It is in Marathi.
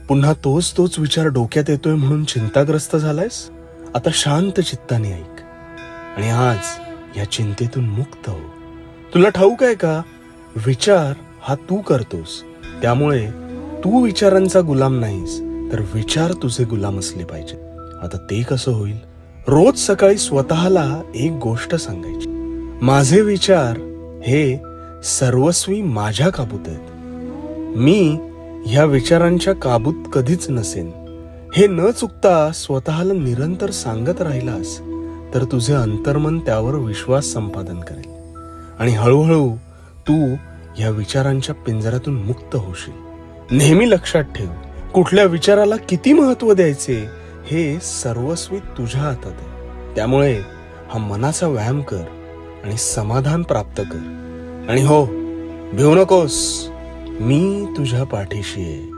पुन्हा तोच तोच विचार डोक्यात येतोय म्हणून चिंताग्रस्त झालायस? आता शांत चित्ताने ऐक आणि आज या चिंतेतून मुक्त हो. तुला ठाऊक आहे का, विचार हा तू करतोस. त्यामुळे तू विचारांचा गुलाम नाहीस, तर विचार तुझे गुलाम असले पाहिजे. आता ते कसं होईल? रोज सकाळी स्वतःला एक गोष्ट सांगायची, माझे विचार हे सर्वस्वी माझ्या काबूत आहेत. मी ह्या विचारांच्या काबूत कधीच नसेन. हे न चुकता स्वतःला निरंतर सांगत राहिलास तर तुझे अंतर्मन त्यावर विश्वास संपादन करेल आणि हळूहळू तू ह्या विचारांच्या पिंजऱ्यातून मुक्त होशील. नेहमी लक्षात ठेव, कुठल्या विचाराला किती महत्व द्यायचे हे सर्वस्वी तुझ्या हातात आहे. त्यामुळे हा मनाचा व्यायाम कर आणि समाधान प्राप्त कर. आणि हो, भिवू नकोस, मी तुझ्या पाठीशी आहे.